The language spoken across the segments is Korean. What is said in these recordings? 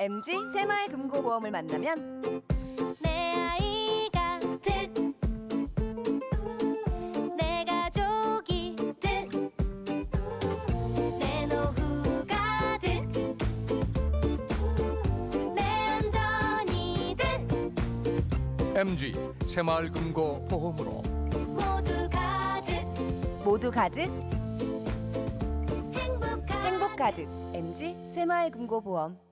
MG 새마을금고보험을 만나면 내 아이가 득, 내 가족이 득, 내 노후가 득, 내 안전이 득, MG 새마을금고보험으로 모두 가득, 행복 가득. MG 새마을금고보험.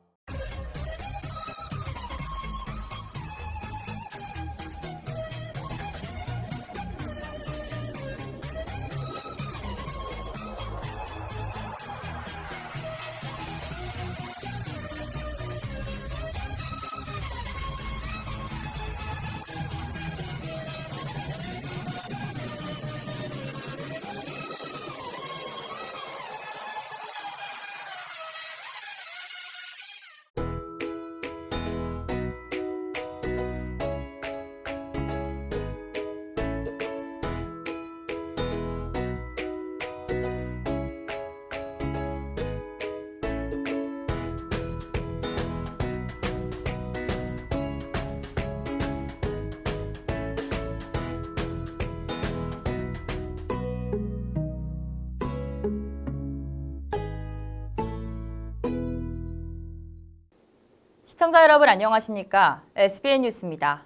시청자 여러분 안녕하십니까? SBN 뉴스입니다.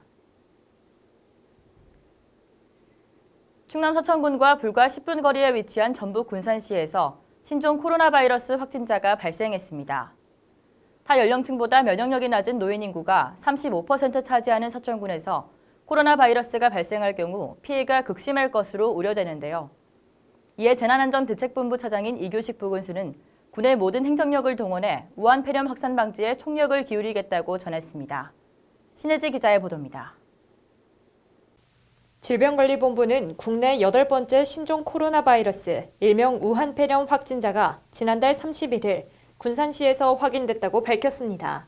충남 서천군과 불과 10분 거리에 위치한 전북 군산시에서 신종 코로나 바이러스 확진자가 발생했습니다. 타 연령층보다 면역력이 낮은 노인 인구가 35% 차지하는 서천군에서 코로나 바이러스가 발생할 경우 피해가 극심할 것으로 우려되는데요. 이에 재난안전대책본부 차장인 이규식 부군수는 군의 모든 행정력을 동원해 우한 폐렴 확산 방지에 총력을 기울이겠다고 전했습니다. 신혜지 기자의 보도입니다. 질병관리본부는 국내 8번째 신종 코로나 바이러스, 일명 우한 폐렴 확진자가 지난달 31일 군산시에서 확인됐다고 밝혔습니다.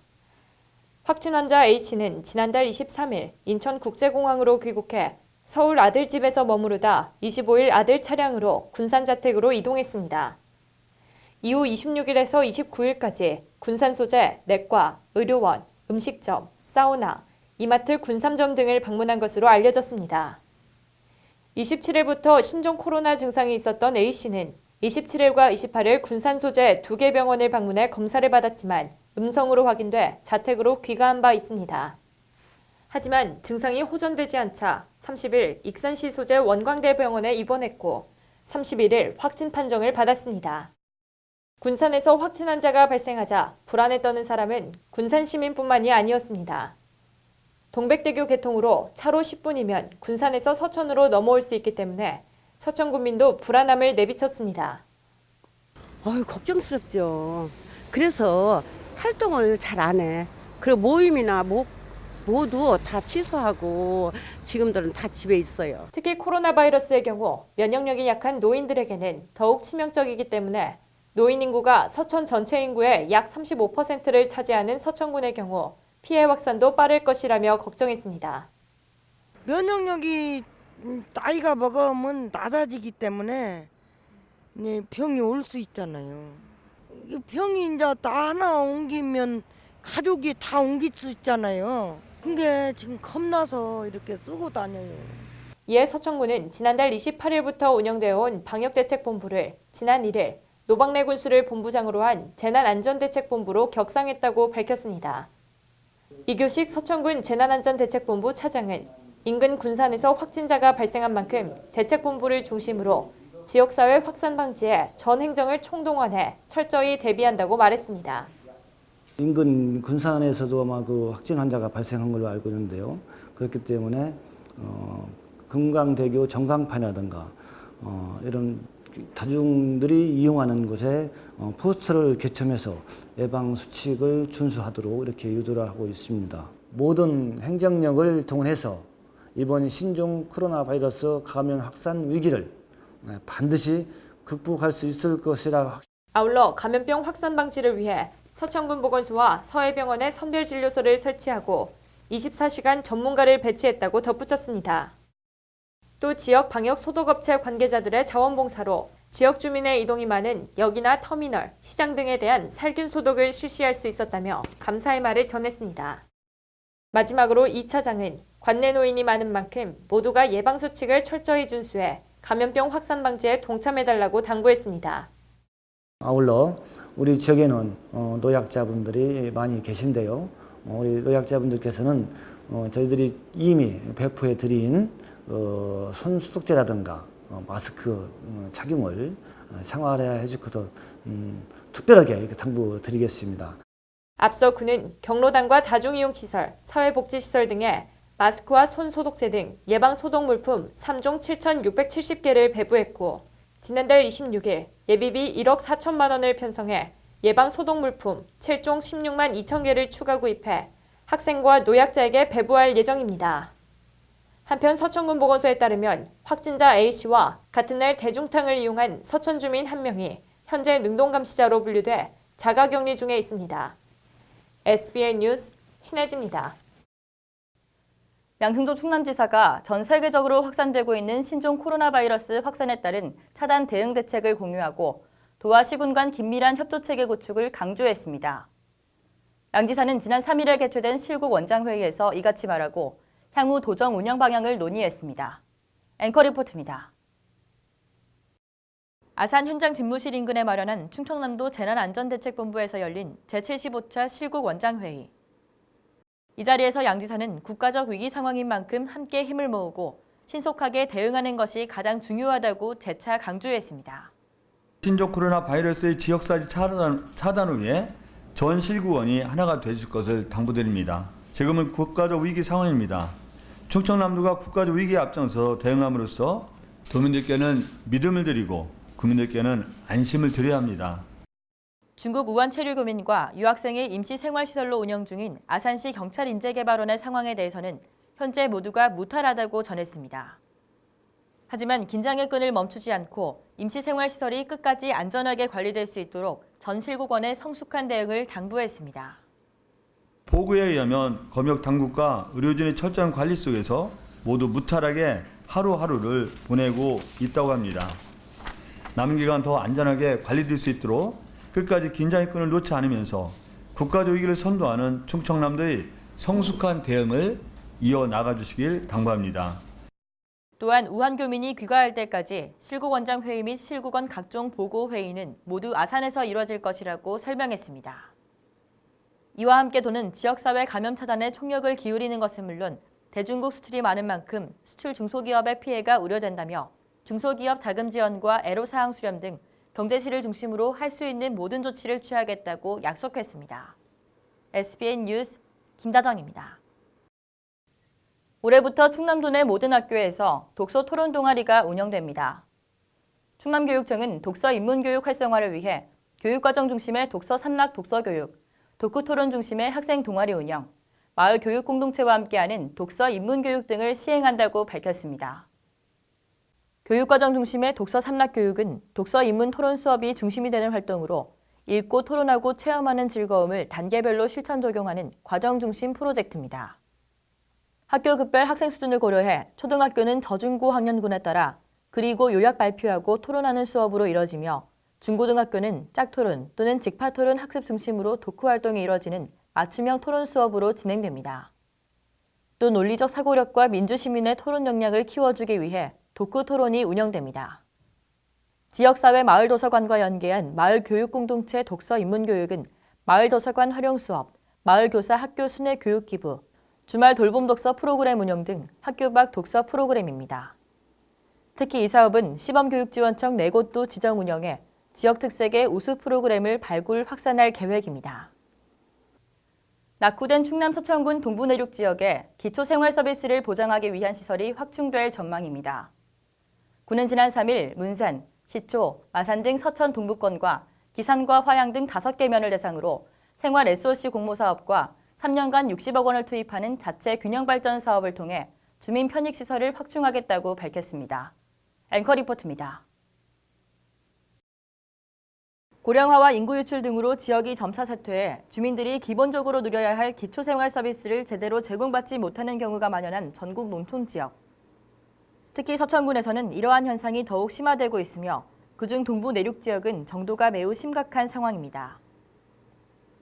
확진 환자 H는 지난달 23일 인천국제공항으로 귀국해 서울 아들 집에서 머무르다 25일 아들 차량으로 군산 자택으로 이동했습니다. 이후 26일에서 29일까지 군산 소재 내과, 의료원, 음식점, 사우나, 이마트 군삼점 등을 방문한 것으로 알려졌습니다. 27일부터 신종 코로나 증상이 있었던 A씨는 27일과 28일 군산 소재 2개 병원을 방문해 검사를 받았지만 음성으로 확인돼 자택으로 귀가한 바 있습니다. 하지만 증상이 호전되지 않자 30일 익산시 소재 원광대병원에 입원했고 31일 확진 판정을 받았습니다. 군산에서 확진 환자가 발생하자 불안에 떠는 사람은 군산 시민뿐만이 아니었습니다. 동백대교 개통으로 차로 10분이면 군산에서 서천으로 넘어올 수 있기 때문에 서천 군민도 불안함을 내비쳤습니다. 걱정스럽죠. 그래서 활동을 잘 안 해. 그리고 모임이나 모두 다 취소하고 지금들은 다 집에 있어요. 특히 코로나 바이러스의 경우 면역력이 약한 노인들에게는 더욱 치명적이기 때문에 노인 인구가 서천 전체 인구의 약 35%를 차지하는 서천군의 경우 피해 확산도 빠를 것이라며 걱정했습니다. 면역력이 나이가 먹으면 낮아지기 때문에 병이 올 수 있잖아요. 이 병이 이제 나 하나 옮기면 가족이 다 옮길 수 있잖아요. 그게 지금 겁나서 이렇게 쓰고 다녀요. 이에 서천군은 지난달 28일부터 운영되어 온 방역대책본부를 지난 1일 노박래 군수를 본부장으로 한 재난안전대책본부로 격상했다고 밝혔습니다. 이규식 서천군 재난안전대책본부 차장은 인근 군산에서 확진자가 발생한 만큼 대책본부를 중심으로 지역사회 확산 방지에 전 행정을 총동원해 철저히 대비한다고 말했습니다. 인근 군산에서도 아마 그 확진 환자가 발생한 걸로 알고 있는데요. 그렇기 때문에 금강대교 전광판이라든가 이런 다중들이 이용하는 곳에 포스터를 개첨해서 예방 수칙을 준수하도록 이렇게 유도를 하고 있습니다. 모든 행정력을 동원해서 이번 신종 코로나 바이러스 감염 확산 위기를 반드시 극복할 수 있을 것이라. 아울러 감염병 확산 방지를 위해 서천군 보건소와 서해병원에 선별진료소를 설치하고 24시간 전문가를 배치했다고 덧붙였습니다. 또 지역 방역 소독업체 관계자들의 자원봉사로 지역 주민의 이동이 많은 역이나 터미널, 시장 등에 대한 살균 소독을 실시할 수 있었다며 감사의 말을 전했습니다. 마지막으로 이 차장은 관내 노인이 많은 만큼 모두가 예방수칙을 철저히 준수해 감염병 확산 방지에 동참해달라고 당부했습니다. 아울러 우리 지역에는 노약자분들이 많이 계신데요. 우리 노약자분들께서는 저희들이 이미 배포해 드린 손 소독제라든가 마스크 착용을 생활해 줄 것을 특별하게 이렇게 당부드리겠습니다. 앞서 그는 경로당과 다중이용시설, 사회복지시설 등에 마스크와 손소독제 등 예방소독물품 3종 7,670개를 배부했고 지난달 26일 예비비 1억 4천만 원을 편성해 예방소독물품 7종 16만 2천 개를 추가 구입해 학생과 노약자에게 배부할 예정입니다. 한편 서천군 보건소에 따르면 확진자 A씨와 같은 날 대중탕을 이용한 서천 주민 1명이 현재 능동감시자로 분류돼 자가격리 중에 있습니다. SBN 뉴스 신혜지입니다. 양승조 충남지사가 전 세계적으로 확산되고 있는 신종 코로나 바이러스 확산에 따른 차단 대응 대책을 공유하고 도와 시군 간 긴밀한 협조체계 구축을 강조했습니다. 양 지사는 지난 3일에 개최된 실국 원장회의에서 이같이 말하고 향후 도정 운영 방향을 논의했습니다. 앵커 리포트입니다. 아산 현장 집무실 인근에 마련한 충청남도 재난안전대책본부에서 열린 제75차 실국 원장회의. 이 자리에서 양 지사는 국가적 위기 상황인 만큼 함께 힘을 모으고 신속하게 대응하는 것이 가장 중요하다고 재차 강조했습니다. 신종 코로나 바이러스의 지역사회 차단을 위해 전 실구원이 하나가 되실 것을 당부드립니다. 지금은 국가적 위기 상황입니다. 충청남도가 국가적 위기에 앞장서 대응함으로써 도민들께는 믿음을 드리고 국민들께는 안심을 드려야 합니다. 중국 우한 체류 교민과 유학생의 임시 생활시설로 운영 중인 아산시 경찰 인재개발원의 상황에 대해서는 현재 모두가 무탈하다고 전했습니다. 하지만 긴장의 끈을 멈추지 않고 임시 생활시설이 끝까지 안전하게 관리될 수 있도록 전 실국원의 성숙한 대응을 당부했습니다. 보고에 의하면 검역 당국과 의료진의 철저한 관리 속에서 모두 무탈하게 하루하루를 보내고 있다고 합니다. 남은 기간 더 안전하게 관리될 수 있도록 끝까지 긴장의 끈을 놓지 않으면서 국가적 위기를 선도하는 충청남도의 성숙한 대응을 이어나가 주시길 당부합니다. 또한 우한 교민이 귀가할 때까지 실국원장 회의 및 실국원 각종 보고 회의는 모두 아산에서 이뤄질 것이라고 설명했습니다. 이와 함께 도는 지역사회 감염 차단에 총력을 기울이는 것은 물론 대중국 수출이 많은 만큼 수출 중소기업의 피해가 우려된다며 중소기업 자금 지원과 애로사항 수렴 등 경제실을 중심으로 할 수 있는 모든 조치를 취하겠다고 약속했습니다. SBN 뉴스 김다정입니다. 올해부터 충남도 내 모든 학교에서 독서 토론 동아리가 운영됩니다. 충남교육청은 독서 입문교육 활성화를 위해 교육과정 중심의 독서 삼락 독서교육, 독후토론 중심의 학생 동아리 운영, 마을 교육 공동체와 함께하는 독서 입문교육 등을 시행한다고 밝혔습니다. 교육과정 중심의 독서 삼락 교육은 독서 입문 토론 수업이 중심이 되는 활동으로 읽고 토론하고 체험하는 즐거움을 단계별로 실천 적용하는 과정 중심 프로젝트입니다. 학교급별 학생 수준을 고려해 초등학교는 저중고 학년군에 따라 그리고 요약 발표하고 토론하는 수업으로 이뤄지며 중고등학교는 짝토론 또는 직파토론 학습 중심으로 독후 활동이 이뤄지는 맞춤형 토론 수업으로 진행됩니다. 또 논리적 사고력과 민주시민의 토론 역량을 키워주기 위해 독후 토론이 운영됩니다. 지역사회 마을도서관과 연계한 마을교육공동체 독서 입문교육은 마을도서관 활용 수업, 마을교사 학교 순회 교육 기부, 주말 돌봄 독서 프로그램 운영 등 학교 밖 독서 프로그램입니다. 특히 이 사업은 시범교육지원청 4곳도 지정 운영해 지역 특색의 우수 프로그램을 발굴 확산할 계획입니다. 낙후된 충남 서천군 동부 내륙 지역에 기초생활 서비스를 보장하기 위한 시설이 확충될 전망입니다. 군은 지난 3일 문산, 시초, 마산 등 서천 동부권과 기산과 화양 등 5개 면을 대상으로 생활 SOC 공모 사업과 3년간 60억 원을 투입하는 자체 균형 발전 사업을 통해 주민 편익 시설을 확충하겠다고 밝혔습니다. 앵커 리포트입니다. 고령화와 인구 유출 등으로 지역이 점차 쇠퇴해 주민들이 기본적으로 누려야 할 기초생활 서비스를 제대로 제공받지 못하는 경우가 만연한 전국 농촌 지역. 특히 서천군에서는 이러한 현상이 더욱 심화되고 있으며 그중 동부 내륙 지역은 정도가 매우 심각한 상황입니다.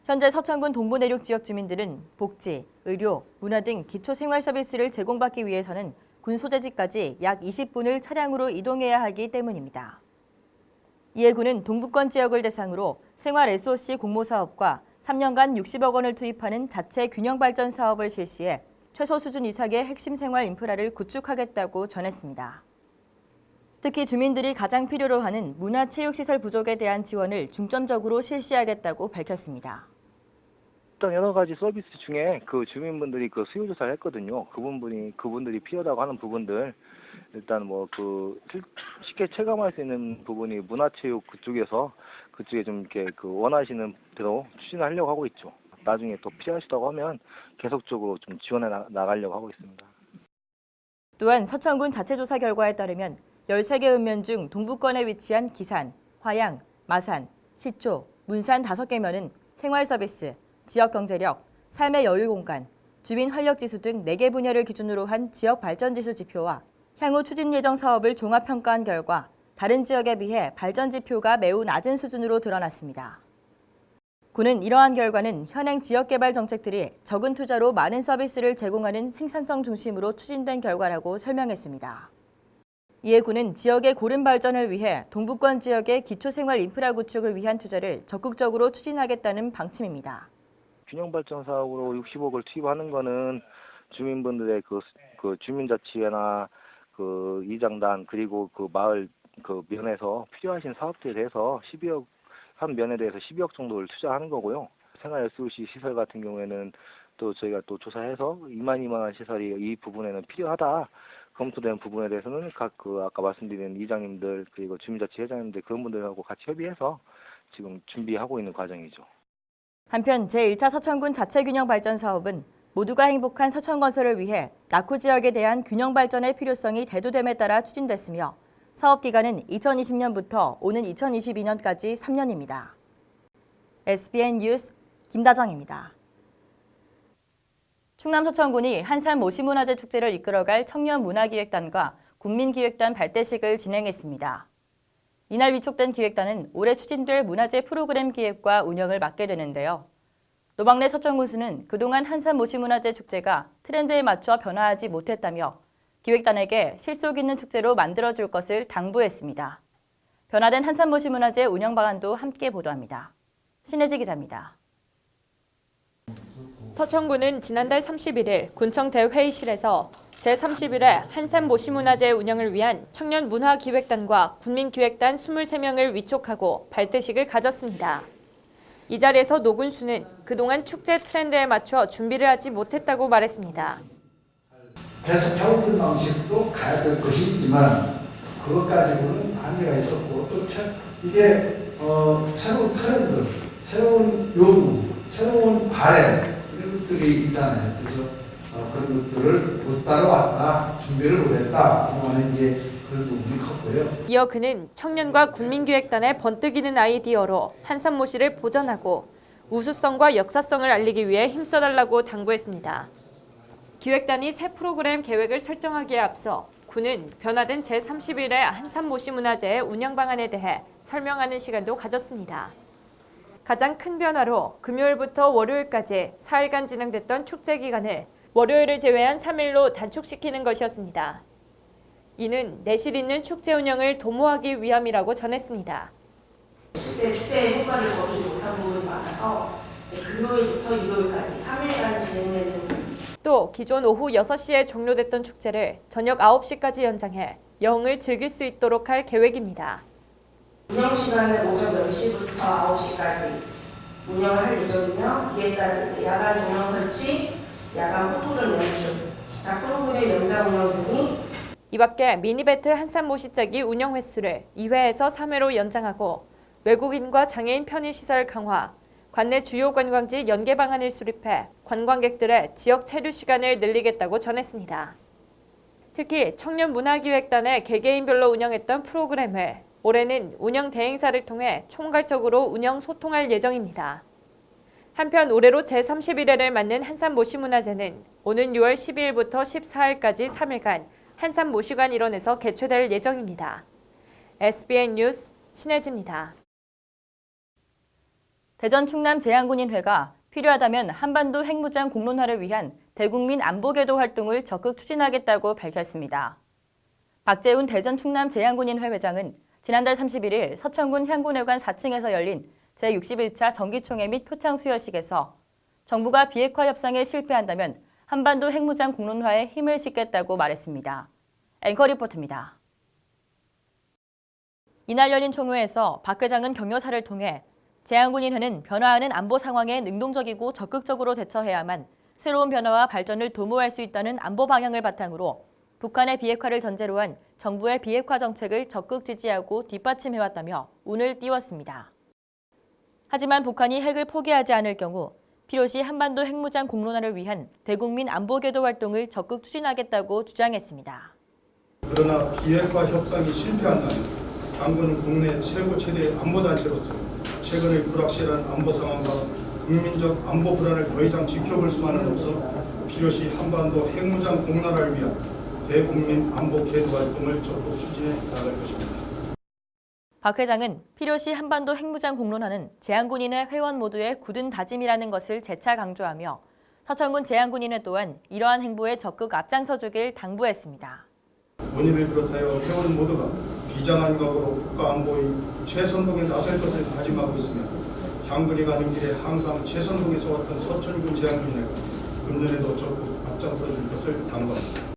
현재 서천군 동부 내륙 지역 주민들은 복지, 의료, 문화 등 기초 생활 서비스를 제공받기 위해서는 군 소재지까지 약 20분을 차량으로 이동해야 하기 때문입니다. 이에 군은 동부권 지역을 대상으로 생활 SOC 공모 사업과 3년간 60억 원을 투입하는 자체 균형 발전 사업을 실시해 최소 수준 이상의 핵심 생활 인프라를 구축하겠다고 전했습니다. 특히 주민들이 가장 필요로 하는 문화체육시설 부족에 대한 지원을 중점적으로 실시하겠다고 밝혔습니다. 일단 여러 가지 서비스 중에 그 주민분들이 그 수요 조사를 했거든요. 그분들이 필요하다고 하는 부분들 일단 뭐 그 쉽게 체감할 수 있는 부분이 문화체육 그쪽에 좀 이렇게 그 원하시는 대로 추진하려고 하고 있죠. 나중에 더 필요하시다고 하면 계속적으로 좀 지원해 나가려고 하고 있습니다. 또한 서천군 자체 조사 결과에 따르면 13개 읍면 중 동부권에 위치한 기산, 화양, 마산, 시초, 문산 5개면은 생활 서비스, 지역 경제력, 삶의 여유 공간, 주민 활력 지수 등 4개 분야를 기준으로 한 지역 발전 지수 지표와 향후 추진 예정 사업을 종합 평가한 결과 다른 지역에 비해 발전 지표가 매우 낮은 수준으로 드러났습니다. 군은 이러한 결과는 현행 지역개발 정책들이 적은 투자로 많은 서비스를 제공하는 생산성 중심으로 추진된 결과라고 설명했습니다. 이에 군은 지역의 고른 발전을 위해 동부권 지역의 기초생활 인프라 구축을 위한 투자를 적극적으로 추진하겠다는 방침입니다. 균형 발전 사업으로 60억을 투입하는 거는 주민분들의 그 주민자치회나 그 이장단 그리고 그 마을 그 면에서 필요하신 사업들에 대해서 12억 한 면에 대해서 12억 정도를 투자하는 거고요. 생활 SOC 시설 같은 경우에는 또 저희가 또 조사해서 이만한 시설이 이 부분에는 필요하다 검토된 부분에 대해서는 각 그 아까 말씀드린 이장님들 그리고 주민자치 회장님들 그런 분들하고 같이 협의해서 지금 준비하고 있는 과정이죠. 한편 제1차 서천군 자체균형 발전 사업은 모두가 행복한 서천건설을 위해 낙후 지역에 대한 균형 발전의 필요성이 대두됨에 따라 추진됐으며 사업 기간은 2020년부터 오는 2022년까지 3년입니다. SBN 뉴스 김다정입니다. 충남 서천군이 한산 모시문화재 축제를 이끌어갈 청년문화기획단과 군민기획단 발대식을 진행했습니다. 이날 위촉된 기획단은 올해 추진될 문화재 프로그램 기획과 운영을 맡게 되는데요. 노박래 서천군수는 그동안 한산 모시문화재 축제가 트렌드에 맞춰 변화하지 못했다며 기획단에게 실속 있는 축제로 만들어줄 것을 당부했습니다. 변화된 한산 모시문화재 운영 방안도 함께 보도합니다. 신혜지 기자입니다. 서천군은 지난달 31일 군청 대회의실에서 제31회 한산 모시문화재 운영을 위한 청년문화기획단과 군민기획단 23명을 위촉하고 발대식을 가졌습니다. 이 자리에서 노 군수는 그동안 축제 트렌드에 맞춰 준비를 하지 못했다고 말했습니다. 계속 해오던 방식도 가야 될 것이 있지만 그것 가지고는 한계가 있었고 또 이게 새로운 트렌드, 새로운 요구, 새로운 바램 이런 것들이 있잖아요. 그래서 그런 것들을 못 따라왔다, 준비를 못했다 그동안에 이제 그런 부분이 컸고요. 이어 그는 청년과 군민기획단의 번뜩이는 아이디어로 한산모시를 보전하고 우수성과 역사성을 알리기 위해 힘써달라고 당부했습니다. 기획단이 새 프로그램 계획을 설정하기에 앞서 군은 변화된 제31회 한산모시문화재의 운영 방안에 대해 설명하는 시간도 가졌습니다. 가장 큰 변화로 금요일부터 월요일까지 4일간 진행됐던 축제 기간을 월요일을 제외한 3일로 단축시키는 것이었습니다. 이는 내실 있는 축제 운영을 도모하기 위함이라고 전했습니다. 실제 축제의 효과를 거두지 못한 부분이 많아서 금요일부터 일요일까지 3일간 진행되는 또 기존 오후 6시에 종료됐던 축제를 저녁 9시까지 연장해 영을 즐길 수 있도록 할 계획입니다. 운영 시간은 오전 10시부터 9시까지 운영을 할 예정이며 이에 따라 야간 조명 설치, 야간 포토존 연출, 기타 프로그램 연장 운영 등이 이 밖에 미니배틀 한산모시짜기 운영 횟수를 2회에서 3회로 연장하고 외국인과 장애인 편의시설 강화, 관내 주요 관광지 연계 방안을 수립해 관광객들의 지역 체류 시간을 늘리겠다고 전했습니다. 특히 청년문화기획단의 개개인별로 운영했던 프로그램을 올해는 운영 대행사를 통해 총괄적으로 운영 소통할 예정입니다. 한편 올해로 제31회를 맞는 한산모시문화재는 오는 6월 12일부터 14일까지 3일간 한산모시관 일원에서 개최될 예정입니다. SBN 뉴스 신혜지입니다. 대전 충남 제안군인회가 필요하다면 한반도 핵무장 공론화를 위한 대국민 안보궤도 활동을 적극 추진하겠다고 밝혔습니다. 박재훈 대전 충남 제안군인회 회장은 지난달 31일 서천군 향군회관 4층에서 열린 제61차 정기총회 및 표창 수여식에서 정부가 비핵화 협상에 실패한다면 한반도 핵무장 공론화에 힘을 싣겠다고 말했습니다. 앵커 리포트입니다. 이날 열린 총회에서 박 회장은 격려사를 통해 제안군인회는 변화하는 안보 상황에 능동적이고 적극적으로 대처해야만 새로운 변화와 발전을 도모할 수 있다는 안보 방향을 바탕으로 북한의 비핵화를 전제로 한 정부의 비핵화 정책을 적극 지지하고 뒷받침해왔다며 운을 띄웠습니다. 하지만 북한이 핵을 포기하지 않을 경우 필요시 한반도 핵무장 공론화를 위한 대국민 안보궤도 활동을 적극 추진하겠다고 주장했습니다. 그러나 비핵화 협상이 실패한다면 당군은 국내 최고 체대 안보단체로서 최근의 불확실한 안보 상황과 국민적 안보 불안을 더 이상 지켜볼 수만은 없어 필요시 한반도 핵무장 공론화를 위한 대국민 안보 궤도 활동을 적극 추진해 나갈 것입니다. 박 회장은 필요시 한반도 핵무장 공론화는 제안군인회 회원 모두의 굳은 다짐이라는 것을 재차 강조하며 서천군 제안군인회 또한 이러한 행보에 적극 앞장서주길 당부했습니다. 본인을 비롯하여 회원 모두가 비장한 각오로 국가안보의 최선봉에 나설 것을 다짐하고 있으며 향군이 가는 길에 항상 최선봉에 서왔던 서천군 제안군인회가 금년에도 적극 앞장서줄 것을 당부합니다.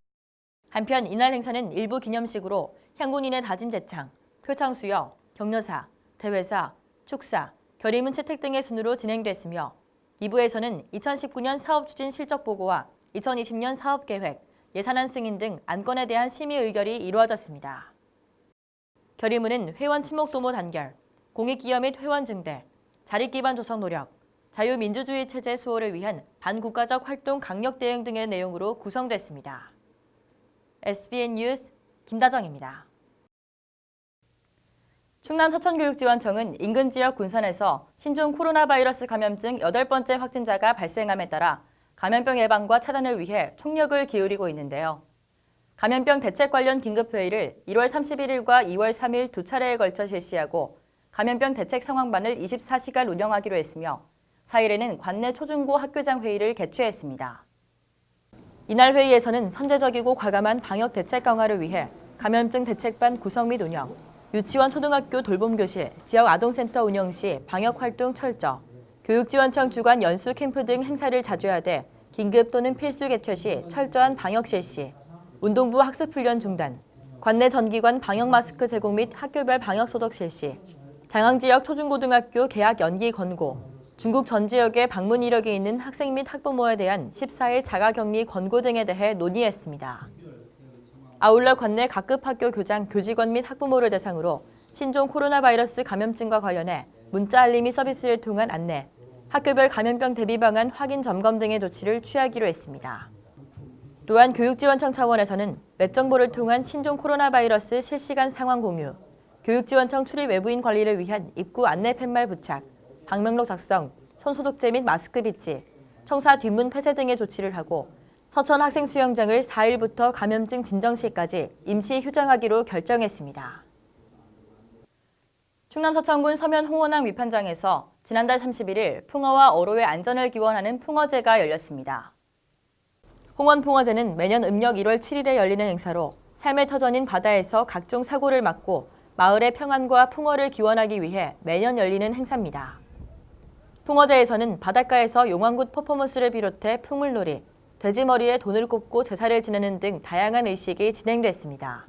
한편 이날 행사는 일부 기념식으로 향군인의 다짐 제창, 표창 수여, 격려사, 대회사, 축사, 결의문 채택 등의 순으로 진행됐으며 2부에서는 2019년 사업 추진 실적 보고와 2020년 사업 계획, 예산안 승인 등 안건에 대한 심의 의결이 이루어졌습니다. 결의문은 회원 친목 도모 단결, 공익기여 및 회원 증대, 자립 기반 조성 노력, 자유민주주의 체제 수호를 위한 반국가적 활동 강력 대응 등의 내용으로 구성됐습니다. SBN 뉴스 김다정입니다. 충남 서천교육지원청은 인근 지역 군산에서 신종 코로나 바이러스 감염증 8번째 확진자가 발생함에 따라 감염병 예방과 차단을 위해 총력을 기울이고 있는데요. 감염병 대책 관련 긴급회의를 1월 31일과 2월 3일 두 차례에 걸쳐 실시하고 감염병 대책 상황반을 24시간 운영하기로 했으며 4일에는 관내 초중고 학교장 회의를 개최했습니다. 이날 회의에서는 선제적이고 과감한 방역 대책 강화를 위해 감염증 대책반 구성 및 운영, 유치원 초등학교 돌봄교실, 지역 아동센터 운영 시 방역활동 철저, 교육지원청 주관 연수 캠프 등 행사를 자주하되 긴급 또는 필수 개최 시 철저한 방역 실시, 운동부 학습훈련 중단, 관내 전기관 방역 마스크 제공 및 학교별 방역 소독 실시, 장항지역 초중고등학교 개학 연기 권고, 중국 전 지역에 방문 이력이 있는 학생 및 학부모에 대한 14일 자가격리 권고 등에 대해 논의했습니다. 아울러 관내 각급 학교 교장, 교직원 및 학부모를 대상으로 신종 코로나 바이러스 감염증과 관련해 문자 알림이 서비스를 통한 안내, 학교별 감염병 대비 방안 확인 점검 등의 조치를 취하기로 했습니다. 또한 교육지원청 차원에서는 웹 정보를 통한 신종 코로나 바이러스 실시간 상황 공유, 교육지원청 출입 외부인 관리를 위한 입구 안내 팻말 부착, 방명록 작성, 손소독제 및 마스크 비치, 청사 뒷문 폐쇄 등의 조치를 하고 서천 학생 수영장을 4일부터 감염증 진정 시까지 임시 휴장하기로 결정했습니다. 충남 서천군 서면 홍원항 위판장에서 지난달 31일 풍어와 어로의 안전을 기원하는 풍어제가 열렸습니다. 홍원 풍어제는 매년 음력 1월 7일에 열리는 행사로 삶의 터전인 바다에서 각종 사고를 막고 마을의 평안과 풍어를 기원하기 위해 매년 열리는 행사입니다. 풍어제에서는 바닷가에서 용왕굿 퍼포먼스를 비롯해 풍물놀이, 돼지머리에 돈을 꽂고 제사를 지내는 등 다양한 의식이 진행됐습니다.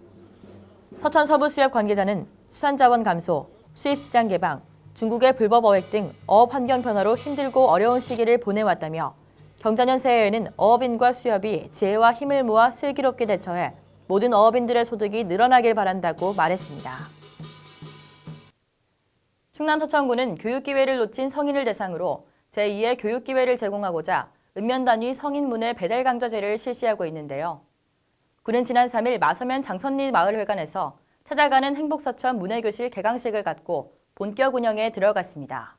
서천 서부수협 관계자는 수산자원 감소, 수입시장 개방, 중국의 불법 어획 등 어업 환경 변화로 힘들고 어려운 시기를 보내왔다며 경자년 새해에는 어업인과 수협이 지혜와 힘을 모아 슬기롭게 대처해 모든 어업인들의 소득이 늘어나길 바란다고 말했습니다. 충남 서천군은 교육기회를 놓친 성인을 대상으로 제2의 교육기회를 제공하고자 읍면단위 성인문해 배달 강좌제를 실시하고 있는데요. 군은 지난 3일 마서면 장선리 마을회관에서 찾아가는 행복서천 문해교실 개강식을 갖고 본격 운영에 들어갔습니다.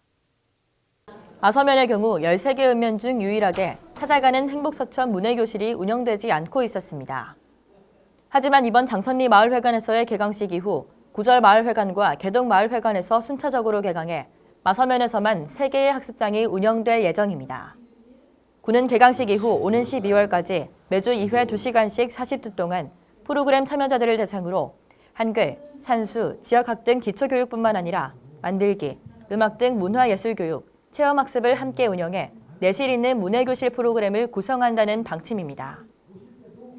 마서면의 경우 13개 읍면 중 유일하게 찾아가는 행복서천 문해교실이 운영되지 않고 있었습니다. 하지만 이번 장선리 마을회관에서의 개강식 이후 구절마을회관과 개동마을회관에서 순차적으로 개강해 마서면에서만 3개의 학습장이 운영될 예정입니다. 구는 개강식 이후 오는 12월까지 매주 2회 2시간씩 40주 동안 프로그램 참여자들을 대상으로 한글, 산수, 지역학 등 기초교육뿐만 아니라 만들기, 음악 등 문화예술교육, 체험학습을 함께 운영해 내실 있는 문예교실 프로그램을 구성한다는 방침입니다.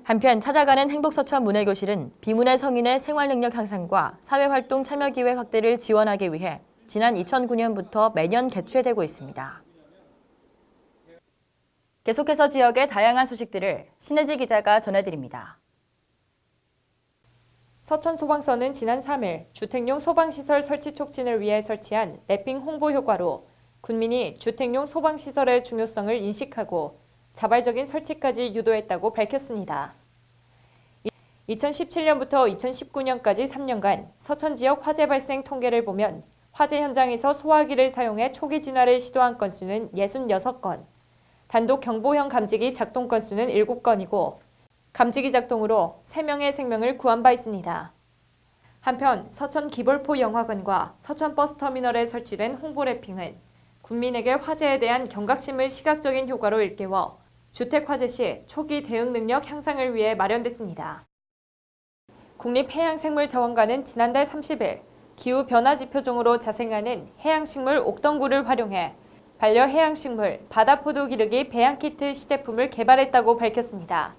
한편 찾아가는 행복서천 문예교실은 비문예 성인의 생활능력 향상과 사회활동 참여기회 확대를 지원하기 위해 지난 2009년부터 매년 개최되고 있습니다. 계속해서 지역의 다양한 소식들을 신혜지 기자가 전해드립니다. 서천소방서는 지난 3일 주택용 소방시설 설치 촉진을 위해 설치한 랩핑 홍보 효과로 군민이 주택용 소방시설의 중요성을 인식하고 자발적인 설치까지 유도했다고 밝혔습니다. 2017년부터 2019년까지 3년간 서천 지역 화재 발생 통계를 보면 화재 현장에서 소화기를 사용해 초기 진화를 시도한 건수는 66건, 단독 경보형 감지기 작동 건수는 7건이고 감지기 작동으로 3명의 생명을 구한 바 있습니다. 한편 서천 기벌포 영화관과 서천 버스터미널에 설치된 홍보 랩핑은 국민에게 화재에 대한 경각심을 시각적인 효과로 일깨워 주택 화재 시 초기 대응 능력 향상을 위해 마련됐습니다. 국립해양생물자원관은 지난달 30일 기후변화지표종으로 자생하는 해양식물 옥덩굴을 활용해 반려해양식물 바다포도 기르기 배양키트 시제품을 개발했다고 밝혔습니다.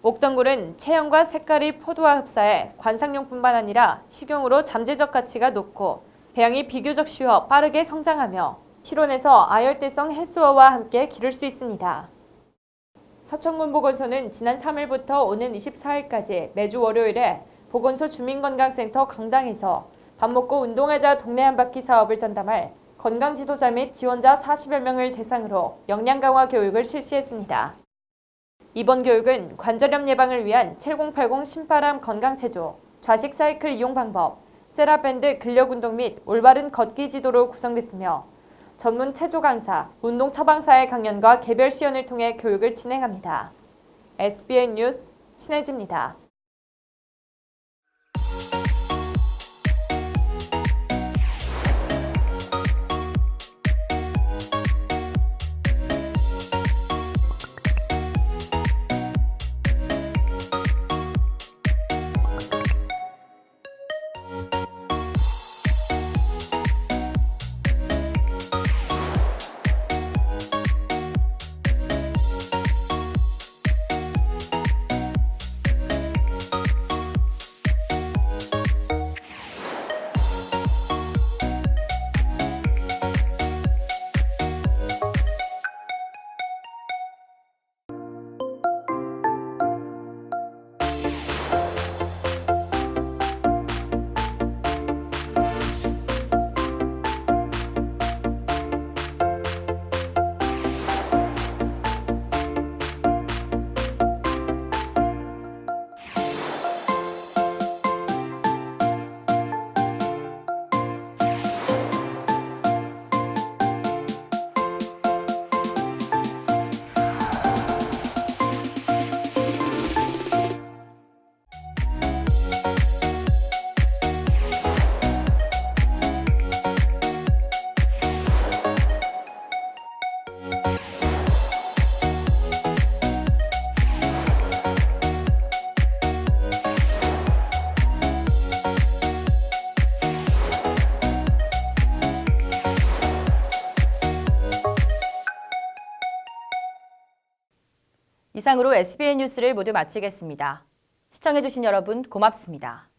옥덩굴은 체형과 색깔이 포도와 흡사해 관상용뿐만 아니라 식용으로 잠재적 가치가 높고 배양이 비교적 쉬워 빠르게 성장하며 실온에서 아열대성 해수어와 함께 기를 수 있습니다. 서천군 보건소는 지난 3일부터 오는 24일까지 매주 월요일에 보건소 주민건강센터 강당에서 밥 먹고 운동하자 동네 한 바퀴 사업을 전담할 건강지도자 및 지원자 40여 명을 대상으로 역량 강화 교육을 실시했습니다. 이번 교육은 관절염 예방을 위한 7080 신바람 건강체조, 좌식 사이클 이용 방법, 세라밴드 근력운동 및 올바른 걷기 지도로 구성됐으며 전문 체조 강사, 운동 처방사의 강연과 개별 시연을 통해 교육을 진행합니다. SBN 뉴스 신혜지입니다. 이상으로 SBN 뉴스를 모두 마치겠습니다. 시청해주신 여러분 고맙습니다.